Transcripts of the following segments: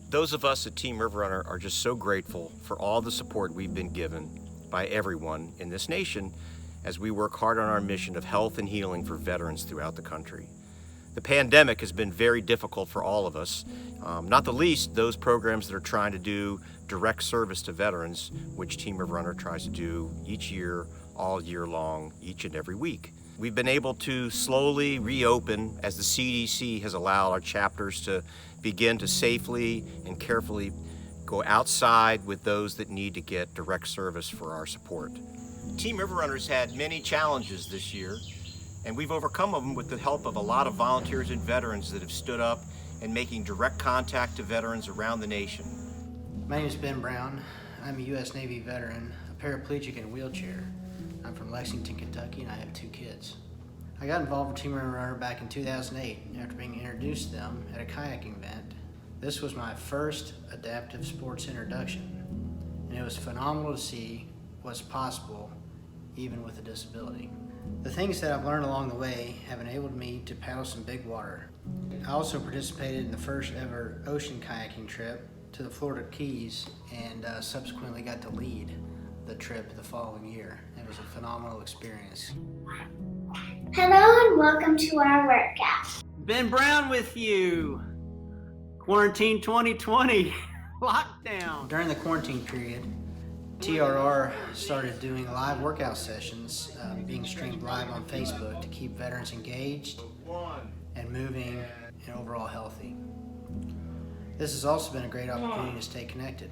Those of us at Team River Runner are just so grateful for all the support we've been given by everyone in this nation as we work hard on our mission of health and healing for veterans throughout the country. The pandemic has been very difficult for all of us, not the least those programs that are trying to do direct service to veterans, which Team River Runner tries to do each year, all year long, each and every week. We've been able to slowly reopen as the CDC has allowed our chapters to begin to safely and carefully go outside with those that need to get direct service for our support. Team River Runner's had many challenges this year, and we've overcome them with the help of a lot of volunteers and veterans that have stood up and making direct contact to veterans around the nation. My name is Ben Brown. I'm a U.S. Navy veteran, a paraplegic in a wheelchair. I'm from Lexington, Kentucky, and I have 2 kids. I got involved with Team River Runner back in 2008 after being introduced to them at a kayaking event. This was my first adaptive sports introduction, and it was phenomenal to see what's possible even with a disability. The things that I've learned along the way have enabled me to paddle some big water. I also participated in the first ever ocean kayaking trip to the Florida Keys and subsequently got to lead the trip the following year. It was a phenomenal experience. Hello and welcome to our workout. Ben Brown with you. Quarantine 2020, lockdown. During the quarantine period, TRR started doing live workout sessions being streamed live on Facebook to keep veterans engaged and moving and overall healthy. This has also been a great opportunity to stay connected.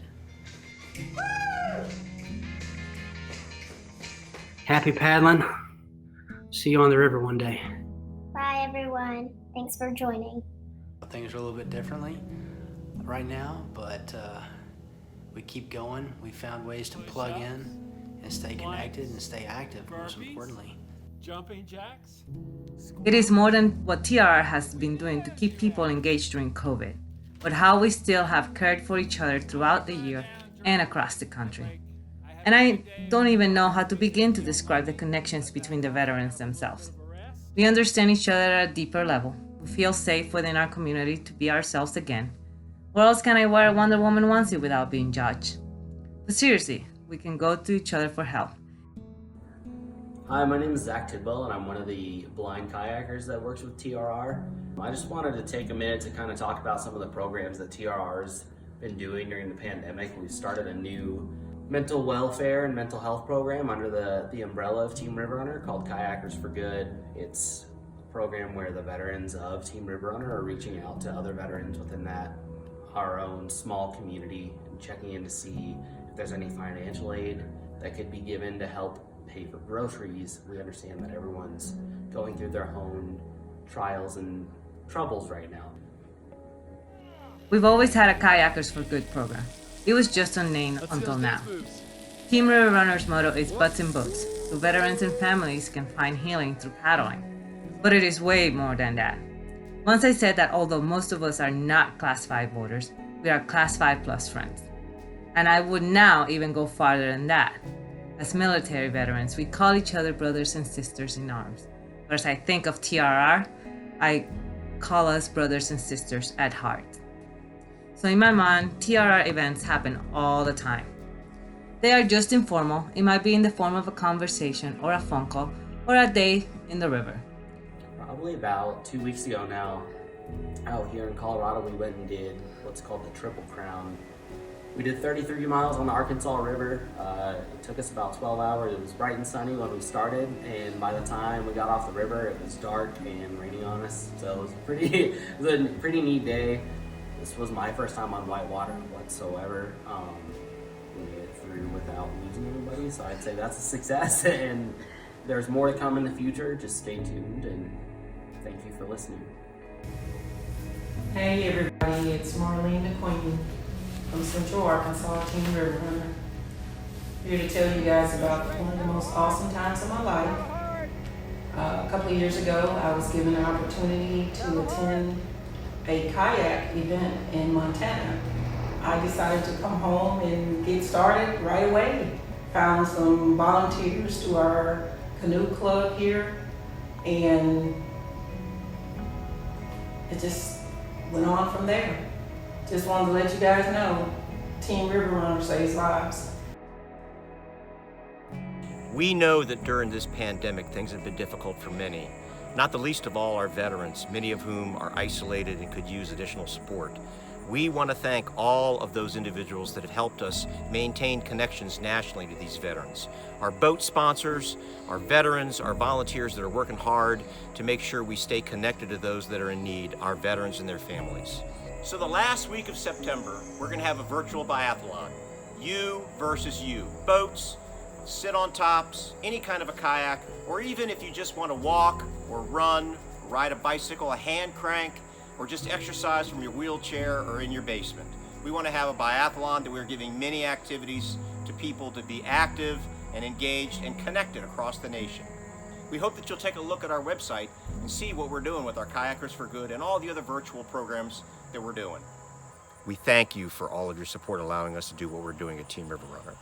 Happy paddling. See you on the river one day. Bye everyone. Thanks for joining. Things are a little bit differently right now, but we keep going. We found ways to plug in and stay connected and stay active, most importantly. Jumping jacks? It is more than what TRR has been doing to keep people engaged during COVID, but how we still have cared for each other throughout the year and across the country. And I don't even know how to begin to describe the connections between the veterans themselves. We understand each other at a deeper level. We feel safe within our community to be ourselves again. Where else can I wear a Wonder Woman onesie without being judged? But seriously, we can go to each other for help. Hi, my name is Zach Tidwell, and I'm one of the blind kayakers that works with TRR. I just wanted to take a minute to kind of talk about some of the programs that TRR's been doing during the pandemic. We've started a new mental welfare and mental health program under the umbrella of Team River Runner called Kayakers for Good. It's a program where the veterans of Team River Runner are reaching out to other veterans within our own small community and checking in to see if there's any financial aid that could be given to help pay for groceries. We understand that everyone's going through their own trials and troubles right now. We've always had a Kayakers for Good program. It was just unnamed until now. Team River Runner's motto is Butts in Boats, so veterans and families can find healing through paddling. But it is way more than that. Once I said that although most of us are not Class 5 voters, we are Class 5 plus friends. And I would now even go farther than that. As military veterans, we call each other brothers and sisters in arms. But as I think of TRR, I call us brothers and sisters at heart. So in my mind, TRR events happen all the time. They are just informal. It might be in the form of a conversation or a phone call or a day in the river. Probably about 2 weeks ago now, out here in Colorado, we went and did what's called the Triple Crown. We did 33 miles on the Arkansas River. It took us about 12 hours. It was bright and sunny when we started, and by the time we got off the river, it was dark and raining on us. So it was a pretty neat day. This was my first time on white water whatsoever. We made it through without losing anybody, so I'd say that's a success. And there's more to come in the future. Just stay tuned, and thank you for listening. Hey everybody, it's Marlene McQueen from Central Arkansas, Team River Runner. Here to tell you guys about one of the most awesome times of my life. A couple of years ago, I was given an opportunity to attend a kayak event in Montana. I decided to come home and get started right away. Found some volunteers to our canoe club here, and it just went on from there. Just wanted to let you guys know, Team River Runner saves lives. We know that during this pandemic, things have been difficult for many, not the least of all our veterans, many of whom are isolated and could use additional support. We want to thank all of those individuals that have helped us maintain connections nationally to these veterans. Our boat sponsors, our veterans, our volunteers that are working hard to make sure we stay connected to those that are in need, our veterans and their families. So the last week of September, we're going to have a virtual biathlon. You versus you. Boats, sit on tops, any kind of a kayak, or even if you just want to walk or run, ride a bicycle, a hand crank, or just exercise from your wheelchair or in your basement. We want to have a biathlon that we're giving many activities to people to be active and engaged and connected across the nation. We hope that you'll take a look at our website and see what we're doing with our Kayakers for Good and all the other virtual programs that we're doing. We thank you for all of your support allowing us to do what we're doing at Team River Runner.